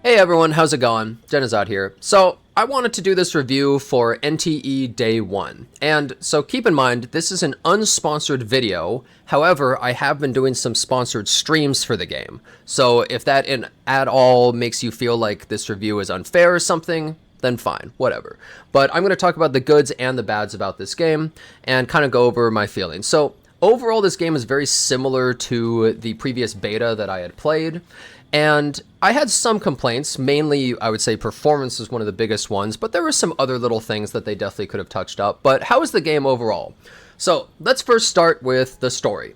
Hey everyone, how's it going? Jenazad here. So, I wanted to do this review for NTE Day 1. And so keep in mind, this is an unsponsored video. However, I have been doing some sponsored streams for the game. So if that at all makes you feel like this review is unfair or something, then fine, whatever. But I'm going to talk about the goods and the bads about this game and kind of go over my feelings. So, overall, this game is very similar to the previous beta that I had played. And I had some complaints, mainly I would say performance is one of the biggest ones, but there were some other little things that they definitely could have touched up. But how is the game overall? So let's first start with the story.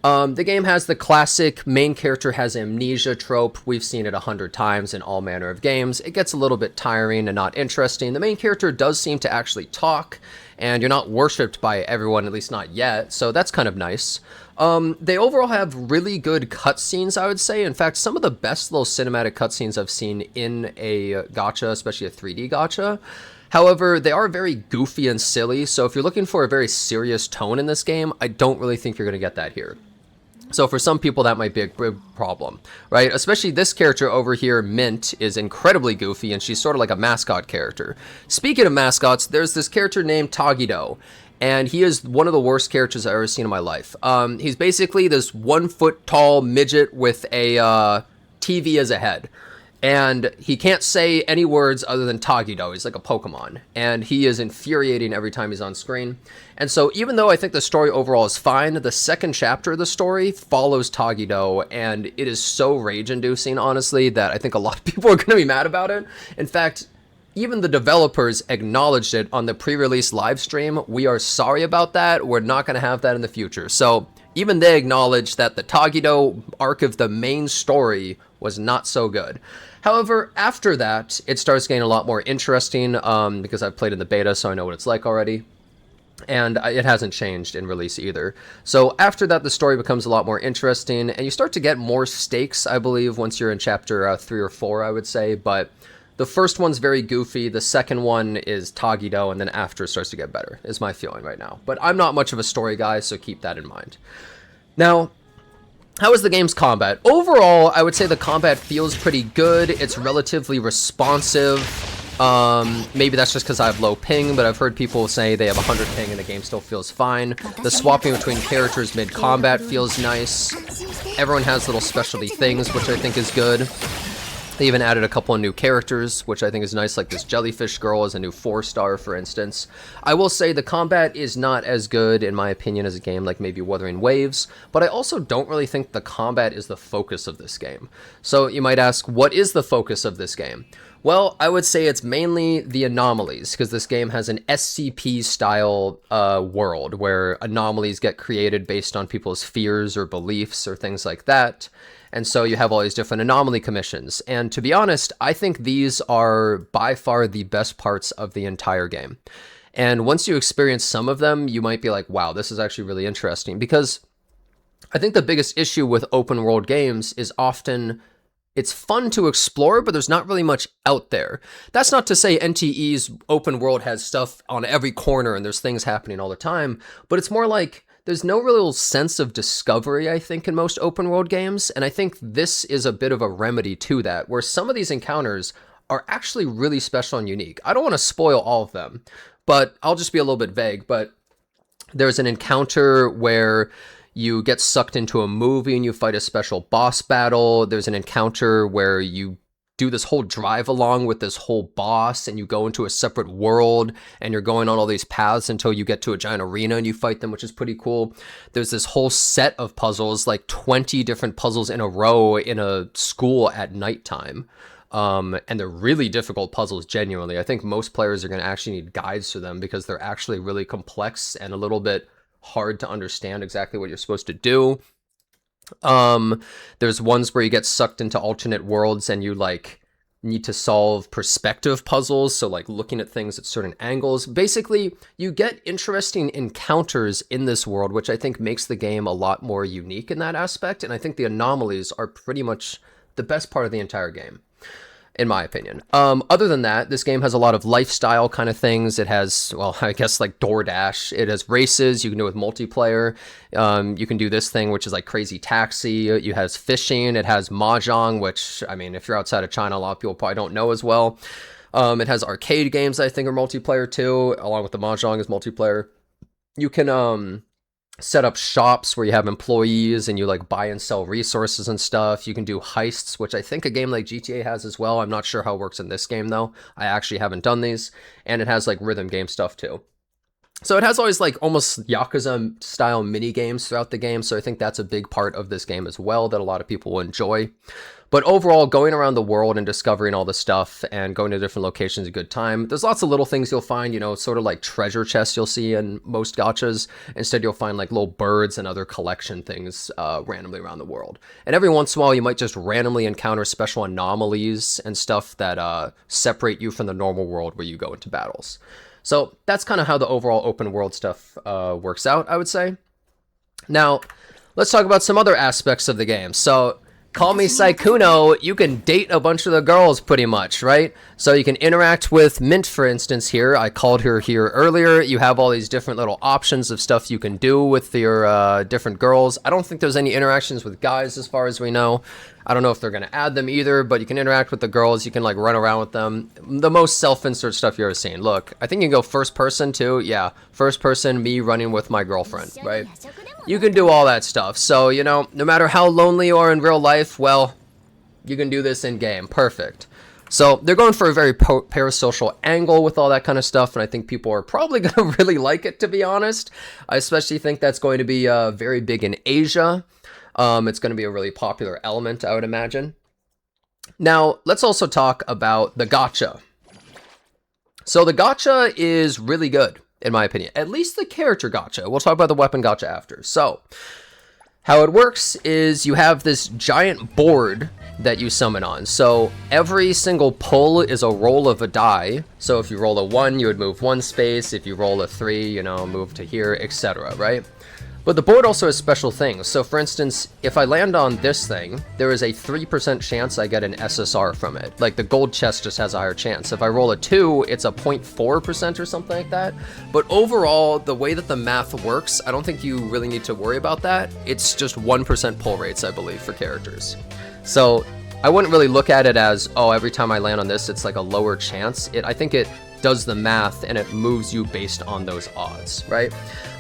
The game has the classic main character has amnesia trope. We've seen it 100 times in all manner of games. It gets a little bit tiring and not interesting. The main character does seem to actually talk, and you're not worshipped by everyone, at least not yet, so that's kind of nice. They overall have really good cutscenes, I would say. In fact, some of the best little cinematic cutscenes I've seen in a gacha, especially a 3D gacha. However, they are very goofy and silly, so if you're looking for a very serious tone in this game, I don't really think you're going to get that here. So for some people, that might be a big problem, right? Especially this character over here, Mint, is incredibly goofy, and she's sort of like a mascot character. Speaking of mascots, there's this character named Tagido, and he is one of the worst characters I've ever seen in my life. He's basically this 1 foot tall midget with a TV as a head. And he can't say any words other than Tagido. He's like a Pokemon. And he is infuriating every time he's on screen. And so even though I think the story overall is fine, the second chapter of the story follows Tagido. And it is so rage-inducing, honestly, that I think a lot of people are going to be mad about it. In fact, even the developers acknowledged it on the pre-release live stream. We are sorry about that. We're not going to have that in the future. So even they acknowledge that the Tagido arc of the main story was not so good. However, after that, it starts getting a lot more interesting because I've played in the beta, so I know what it's like already. And it hasn't changed in release either. So after that, the story becomes a lot more interesting, and you start to get more stakes, I believe, once you're in chapter 3 or 4, I would say. But the first one's very goofy, the second one is Tagido, and then after it starts to get better, is my feeling right now. But I'm not much of a story guy, so keep that in mind. Now, how is the game's combat? Overall, I would say the combat feels pretty good. It's relatively responsive. Maybe that's just because I have low ping, but I've heard people say they have 100 ping and the game still feels fine. The swapping between characters mid-combat feels nice. Everyone has little specialty things, which I think is good. They even added a couple of new characters, which I think is nice, like this jellyfish girl is a new 4-star, for instance. I will say the combat is not as good, in my opinion, as a game like maybe Wuthering Waves, but I also don't really think the combat is the focus of this game. So you might ask, what is the focus of this game? Well, I would say it's mainly the anomalies, because this game has an SCP-style world, where anomalies get created based on people's fears or beliefs or things like that. And so you have all these different anomaly commissions. And to be honest, I think these are by far the best parts of the entire game. And once you experience some of them, you might be like, wow, this is actually really interesting. Because I think the biggest issue with open world games is often it's fun to explore, but there's not really much out there. That's not to say NTE's open world has stuff on every corner and there's things happening all the time, but it's more like there's no real sense of discovery, I think, in most open world games, and I think this is a bit of a remedy to that, where some of these encounters are actually really special and unique. I don't want to spoil all of them, but I'll just be a little bit vague, but there's an encounter where you get sucked into a movie and you fight a special boss battle. There's an encounter where you do this whole drive along with this whole boss and you go into a separate world and you're going on all these paths until you get to a giant arena and you fight them, which is pretty cool. There's this whole set of puzzles, like 20 different puzzles in a row in a school at nighttime. And they're really difficult puzzles, genuinely. I think most players are going to actually need guides to them because they're actually really complex and a little bit hard to understand exactly what you're supposed to do. There's ones where you get sucked into alternate worlds and you like need to solve perspective puzzles, so like looking at things at certain angles. Basically, you get interesting encounters in this world, which I think makes the game a lot more unique in that aspect, and I think the anomalies are pretty much the best part of the entire game. in my opinion. Other than that, this game has a lot of lifestyle kind of things. It has, well, I guess like DoorDash. It has races. You can do it with multiplayer. You can do this thing, which is like Crazy Taxi. It has fishing. It has Mahjong, which, I mean, if you're outside of China, a lot of people probably don't know as well. It has arcade games, I think, are multiplayer too, along with the Mahjong is multiplayer. You can, set up shops where you have employees and you like buy and sell resources and stuff. You can do heists, which I think a game like GTA has as well. I'm not sure how it works in this game though. I actually haven't done these. And it has like rhythm game stuff too. So it has always like almost Yakuza style mini games throughout the game. So I think that's a big part of this game as well that a lot of people will enjoy. But overall, going around the world and discovering all the stuff and going to different locations is a good time. There's lots of little things you'll find, you know, sort of like treasure chests you'll see in most gachas. Instead, you'll find like little birds and other collection things randomly around the world. And every once in a while, you might just randomly encounter special anomalies and stuff that separate you from the normal world where you go into battles. So that's kind of how the overall open world stuff works out, I would say. Now, let's talk about some other aspects of the game. So, call me Saikuno, you can date a bunch of the girls pretty much, right? So you can interact with Mint, for instance, here. I called her here earlier. You have all these different little options of stuff you can do with your different girls. I don't think there's any interactions with guys as far as we know. I don't know if they're going to add them either, but you can interact with the girls. You can like run around with them. The most self-insert stuff you've ever seen. Look, I think you can go first person too. Yeah, first person, me running with my girlfriend, right? You can do all that stuff. So, you know, no matter how lonely you are in real life, well, you can do this in game. Perfect. So they're going for a very parasocial angle with all that kind of stuff, and I think people are probably going to really like it, to be honest. I especially think that's going to be very big in Asia. It's going to be a really popular element, I would imagine. Now, let's also talk about the gacha. So the gacha is really good, in my opinion. At least the character gacha. We'll talk about the weapon gacha after. So, how it works is you have this giant board that you summon on. So every single pull is a roll of a die. So if you roll a 1, you would move 1 space. If you roll a 3, you know, move to here, etc., right? But the board also has special things. So for instance, if I land on this thing, there is a 3% chance I get an SSR from it. Like the gold chest just has a higher chance. If I roll a 2, it's a 0.4% or something like that. But overall, the way that the math works, I don't think you really need to worry about that. It's just 1% pull rates, I believe, for characters. So I wouldn't really look at it as, oh, every time I land on this, it's like a lower chance. I think it does the math and it moves you based on those odds, right?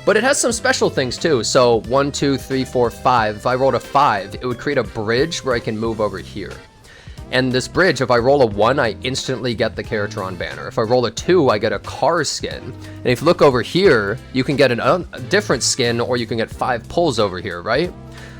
But it has some special things too. So 1, 2, 3, 4, 5. If I rolled a 5, it would create a bridge where I can move over here. And this bridge, if I roll a 1, I instantly get the character on banner. If I roll a 2, I get a car skin. And if you look over here, you can get a different skin, or you can get 5 pulls over here, right?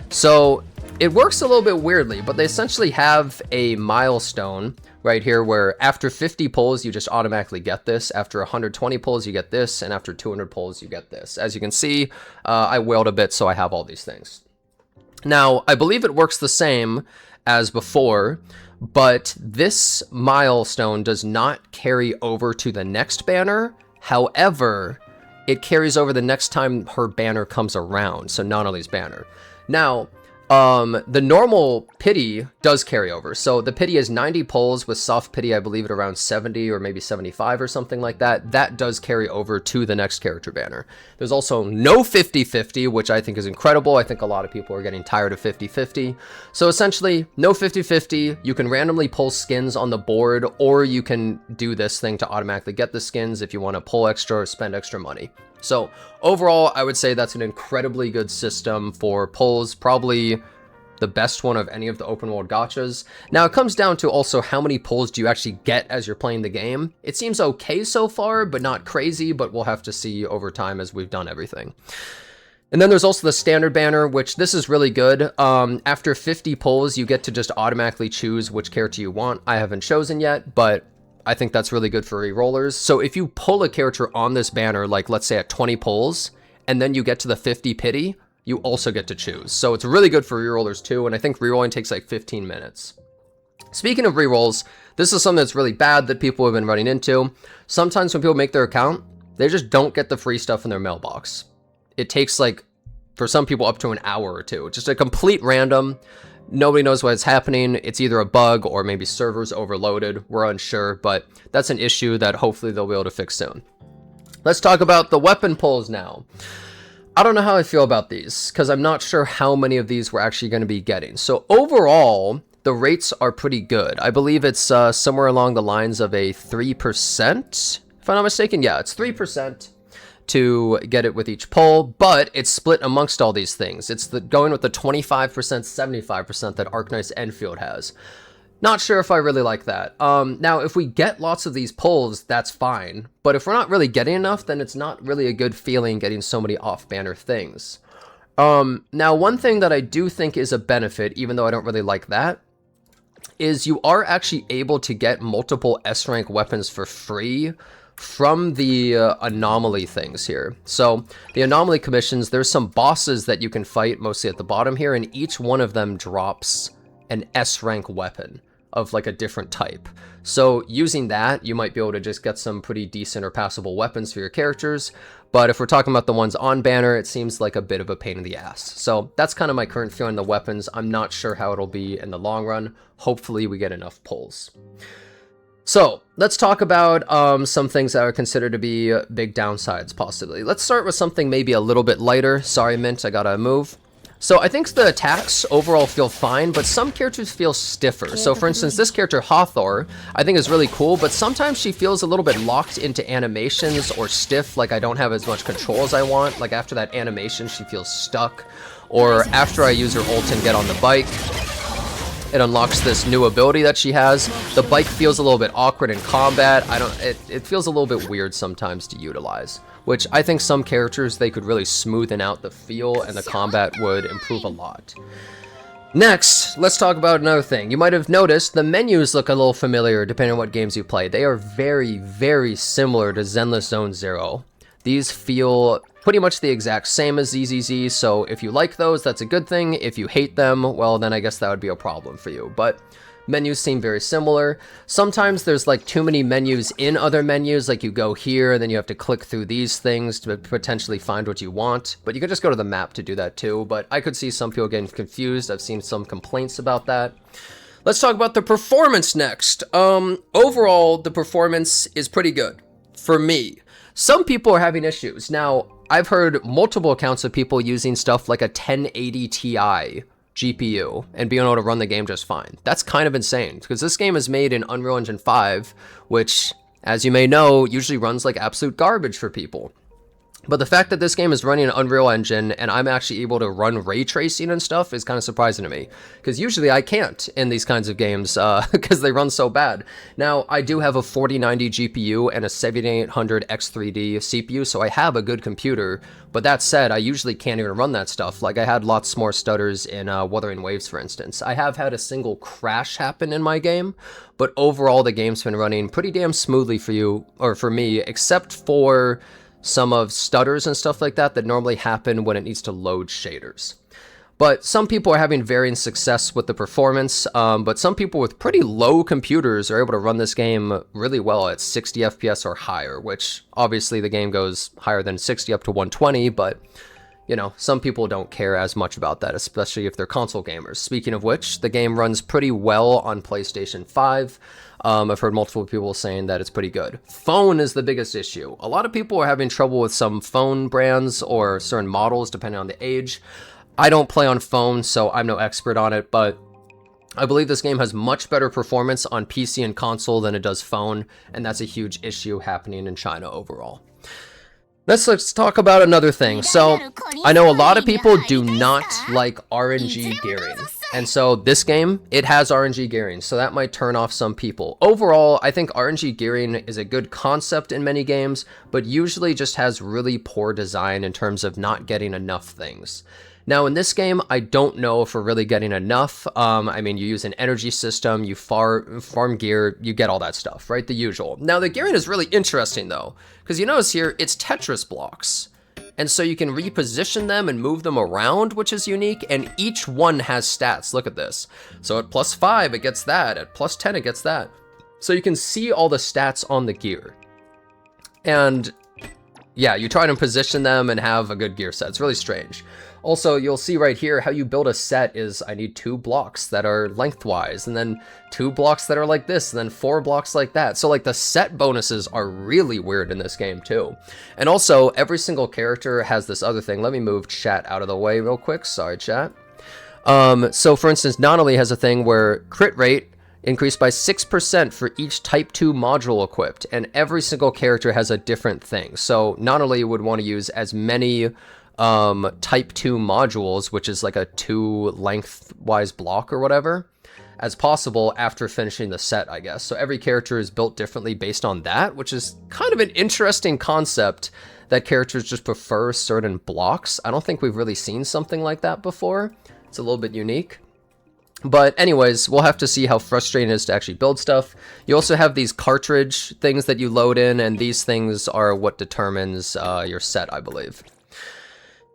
So it works a little bit weirdly, but they essentially have a milestone right here where after 50 pulls, you just automatically get this. After 120 pulls, you get this. And after 200 pulls, you get this. As you can see, I wailed a bit, so I have all these things. Now, I believe it works the same as before, but this milestone does not carry over to the next banner. However, it carries over the next time her banner comes around, so Nanali's banner. Now, the normal pity does carry over. So the pity is 90 pulls with soft pity, I believe at around 70 or maybe 75 or something like that. That does carry over to the next character banner. There's also no 50-50, which I think is incredible. I think a lot of people are getting tired of 50-50. So essentially, no 50-50. You can randomly pull skins on the board, or you can do this thing to automatically get the skins if you want to pull extra or spend extra money. So overall, I would say that's an incredibly good system for pulls, probably the best one of any of the open world gachas. Now it comes down to also how many pulls do you actually get as you're playing the game. It seems okay so far, but not crazy, but we'll have to see over time as we've done everything. And then there's also the standard banner, which this is really good. After 50 pulls, you get to just automatically choose which character you want. I haven't chosen yet, but I think that's really good for re-rollers. So if you pull a character on this banner, like let's say at 20 pulls, and then you get to the 50 pity, you also get to choose. So it's really good for re-rollers too, and I think re-rolling takes like 15 minutes. Speaking of re-rolls, this is something that's really bad that people have been running into. Sometimes when people make their account, they just don't get the free stuff in their mailbox. It takes like, for some people, up to an hour or two. Just a complete random. Nobody knows what's happening. It's either a bug or maybe servers overloaded. We're unsure, but that's an issue that hopefully they'll be able to fix soon. Let's talk about the weapon pulls now. I don't know how I feel about these because I'm not sure how many of these we're actually going to be getting. So overall, the rates are pretty good. I believe it's somewhere along the lines of a 3%, if I'm not mistaken. Yeah, it's 3% to get it with each pull, but it's split amongst all these things. It's going with the 25%, 75% that Arknight's Enfield has. Not sure if I really like that. Now, if we get lots of these pulls, that's fine. But if we're not really getting enough, then it's not really a good feeling getting so many off-banner things. Now, one thing that I do think is a benefit, even though I don't really like that, is you are actually able to get multiple S-rank weapons for free from the anomaly things here. So the anomaly commissions, there's some bosses that you can fight mostly at the bottom here, and each one of them drops an S-rank weapon of like a different type. So using that, you might be able to just get some pretty decent or passable weapons for your characters. But if we're talking about the ones on banner, it seems like a bit of a pain in the ass. So that's kind of my current feeling on the weapons. I'm not sure how it'll be in the long run. Hopefully we get enough pulls. So let's talk about some things that are considered to be big downsides possibly. Let's start with something maybe a little bit lighter. Sorry, Mint, I gotta move. So I think the attacks overall feel fine, but some characters feel stiffer. So for instance, this character Hathor, I think is really cool, but sometimes she feels a little bit locked into animations or stiff, like I don't have as much control as I want. Like after that animation, she feels stuck. Or after I use her ult and get on the bike, it unlocks this new ability that she has. The bike feels a little bit awkward in combat. It feels a little bit weird sometimes to utilize, which I think some characters, they could really smoothen out the feel and the combat would improve a lot. Next, let's talk about another thing. You might have noticed the menus look a little familiar depending on what games you play. They are very, very similar to Zenless Zone Zero. These feel pretty much the exact same as ZZZ, so if you like those, that's a good thing. If you hate them, well, then I guess that would be a problem for you. But menus seem very similar. Sometimes there's like too many menus in other menus, like you go here and then you have to click through these things to potentially find what you want. But you could just go to the map to do that too. But I could see some people getting confused. I've seen some complaints about that. Let's talk about the performance next. Overall, the performance is pretty good for me. Some people are having issues. Now, I've heard multiple accounts of people using stuff like a 1080 Ti GPU and being able to run the game just fine. That's kind of insane because this game is made in Unreal Engine 5, which, as you may know, usually runs like absolute garbage for people. But the fact that this game is running an Unreal Engine and I'm actually able to run ray tracing and stuff is kind of surprising to me. Because usually I can't in these kinds of games because they run so bad. Now, I do have a 4090 GPU and a 7800 X3D CPU, so I have a good computer. But that said, I usually can't even run that stuff. Like I had lots more stutters in Wuthering Waves, for instance. I have had a single crash happen in my game, but overall the game's been running pretty damn smoothly for you, or for me, except for some of stutters and stuff like that that normally happen when it needs to load shaders. But some people are having varying success with the performance, but some people with pretty low computers are able to run this game really well at 60 FPS or higher, which obviously the game goes higher than 60 up to 120, but you know, some people don't care as much about that, especially if they're console gamers. Speaking of which, the game runs pretty well on PlayStation 5. I've heard multiple people saying that it's pretty good. Phone is the biggest issue. A lot of people are having trouble with some phone brands or certain models, depending on the age. I don't play on phone, so I'm no expert on it, but I believe this game has much better performance on PC and console than it does phone, and that's a huge issue happening in China overall. Let's talk about another thing. So, I know a lot of people do not like RNG gearing. And so this game, it has RNG gearing, so that might turn off some people. Overall, I think RNG gearing is a good concept in many games, but usually just has really poor design in terms of not getting enough things. Now in this game, I don't know if we're really getting enough. I mean, you use an energy system, you farm gear, you get all that stuff, right? The usual. Now the gearing is really interesting though, because you notice here, it's Tetris blocks. And so you can reposition them and move them around, which is unique, and each one has stats. Look at this. So at +5, it gets that. At +10, it gets that. So you can see all the stats on the gear. And yeah, you try to position them and have a good gear set. It's really strange. Also, you'll see right here how you build a set is I need 2 blocks that are lengthwise, and then 2 blocks that are like this, and then 4 blocks like that. So like the set bonuses are really weird in this game too. And also, every single character has this other thing. Let me move chat out of the way real quick. Sorry, chat. So for instance, Anomalies has a thing where crit rate increased by 6% for each Type 2 module equipped, and every single character has a different thing. So Anomalies would want to use as many Type 2 modules, which is like a 2 lengthwise block or whatever, as possible after finishing the set, I guess. So every character is built differently based on that, which is kind of an interesting concept, that characters just prefer certain blocks. I don't think we've really seen something like that before. It's a little bit unique. But anyways, we'll have to see how frustrating it is to actually build stuff. You also have these cartridge things that you load in, and these things are what determines your set, I believe.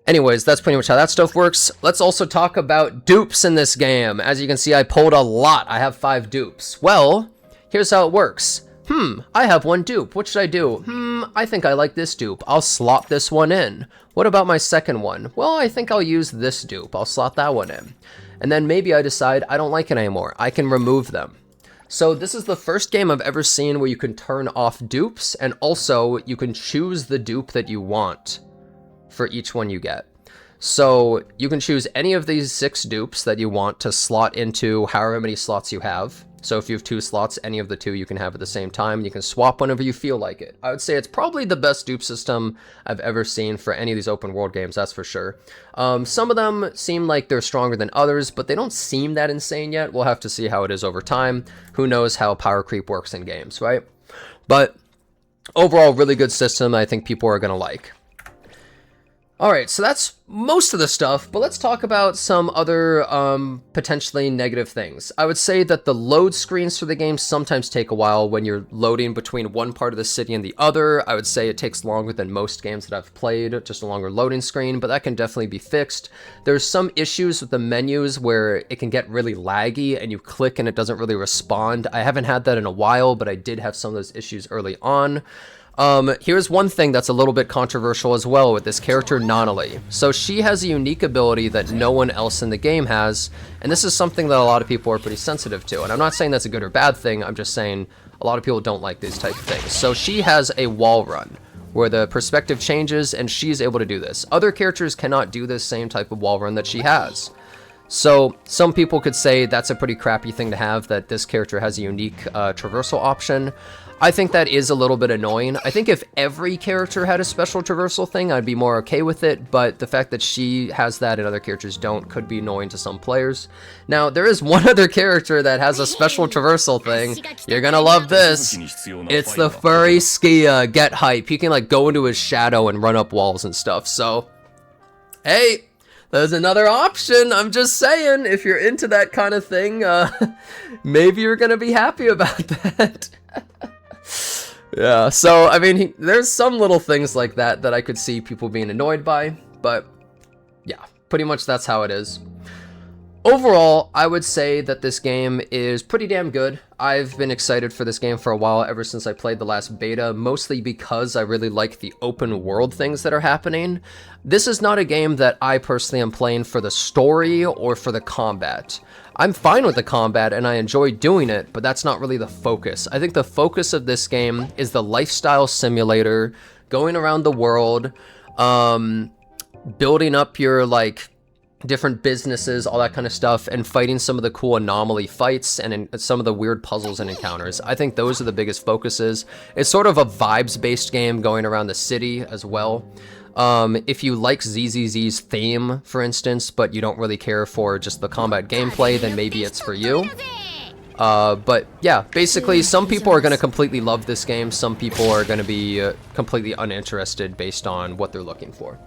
Anyways, that's pretty much how that stuff works. Let's also talk about dupes in this game. As you can see, I pulled a lot. I have 5 dupes. Well, here's how it works. I have 1 dupe. What should I do? I think I like this dupe. I'll slot this one in. What about my second one? Well, I think I'll use this dupe. I'll slot that one in. And then maybe I decide I don't like it anymore. I can remove them. So this is the first game I've ever seen where you can turn off dupes, and also you can choose the dupe that you want for each one you get. So you can choose any of these 6 dupes that you want to slot into however many slots you have. So if you have 2 slots, any of the 2 you can have at the same time. You can swap whenever you feel like it. I would say it's probably the best dupe system I've ever seen for any of these open world games, that's for sure. Some of them seem like they're stronger than others, but they don't seem that insane yet. We'll have to see how it is over time. Who knows how power creep works in games, right? But overall, really good system I think people are going to like. Alright, so that's most of the stuff, but let's talk about some other potentially negative things. I would say that the load screens for the game sometimes take a while when you're loading between one part of the city and the other. I would say it takes longer than most games that I've played, just a longer loading screen, but that can definitely be fixed. There's some issues with the menus where it can get really laggy and you click and it doesn't really respond. I haven't had that in a while, but I did have some of those issues early on. Here's one thing that's a little bit controversial as well with this character, Anomalies. So she has a unique ability that no one else in the game has, and this is something that a lot of people are pretty sensitive to. And I'm not saying that's a good or bad thing, I'm just saying a lot of people don't like these type of things. So she has a wall run, where the perspective changes, and she's able to do this. Other characters cannot do this same type of wall run that she has. So some people could say that's a pretty crappy thing to have, that this character has a unique traversal option. I think that is a little bit annoying. I think if every character had a special traversal thing, I'd be more okay with it, but the fact that she has that and other characters don't could be annoying to some players. Now, there is one other character that has a special traversal thing. You're gonna love this. It's the furry Skia Get Hype. He can like go into his shadow and run up walls and stuff, so hey, there's another option. I'm just saying, if you're into that kind of thing, maybe you're gonna be happy about that. Yeah, so, I mean, there's some little things like that that I could see people being annoyed by, but yeah, pretty much that's how it is. Overall, I would say that this game is pretty damn good. I've been excited for this game for a while, ever since I played the last beta, mostly because I really like the open world things that are happening. This is not a game that I personally am playing for the story or for the combat. I'm fine with the combat and I enjoy doing it, but that's not really the focus. I think the focus of this game is the lifestyle simulator, going around the world, building up your, like, different businesses, all that kind of stuff, and fighting some of the cool anomaly fights and some of the weird puzzles and encounters. I think those are the biggest focuses. It's sort of a vibes-based game going around the city as well. If you like ZZZ's theme, for instance, but you don't really care for just the combat gameplay, then maybe it's for you. But yeah, basically, some people are going to completely love this game, some people are going to be completely uninterested based on what they're looking for.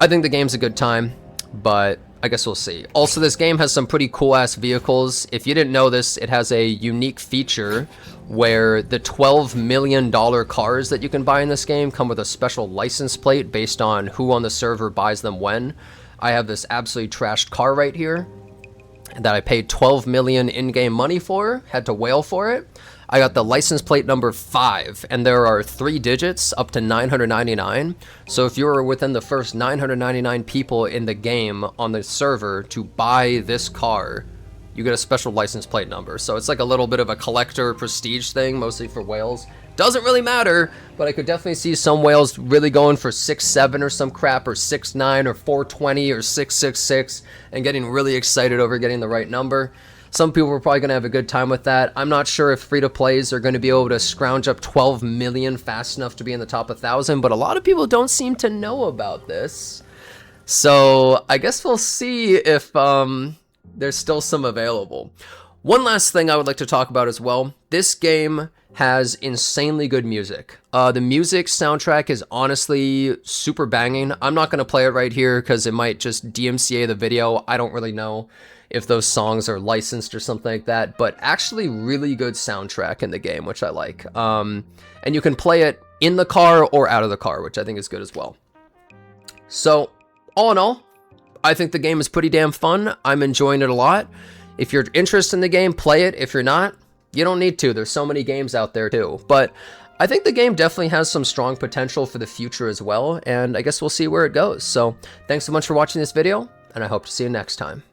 I think the game's a good time, but I guess we'll see. Also, this game has some pretty cool-ass vehicles. If you didn't know this, it has a unique feature where the $12 million cars that you can buy in this game come with a special license plate based on who on the server buys them when. I have this absolutely trashed car right here. that I paid 12 million in-game money for, had to whale for it. I got the license plate number 5, and there are 3 digits up to 999. So if you were within the first 999 people in the game on the server to buy this car, you get a special license plate number. So it's like a little bit of a collector prestige thing, mostly for whales. Doesn't really matter, but I could definitely see some whales really going for 6.7 or some crap, or 6.9 or 420 or 6.66, and getting really excited over getting the right number. Some people are probably going to have a good time with that. I'm not sure if free-to-plays are going to be able to scrounge up 12 million fast enough to be in the top 1,000, but a lot of people don't seem to know about this. So I guess we'll see if there's still some available. One last thing I would like to talk about as well. This game has insanely good music. The music soundtrack is honestly super banging. I'm not going to play it right here because it might just DMCA the video. I don't really know if those songs are licensed or something like that, but actually really good soundtrack in the game, which I like. And you can play it in the car or out of the car, which I think is good as well. So all in all, I think the game is pretty damn fun. I'm enjoying it a lot. If you're interested in the game, play it. If you're not, you don't need to. There's so many games out there too. But I think the game definitely has some strong potential for the future as well, and I guess we'll see where it goes. So thanks so much for watching this video, and I hope to see you next time.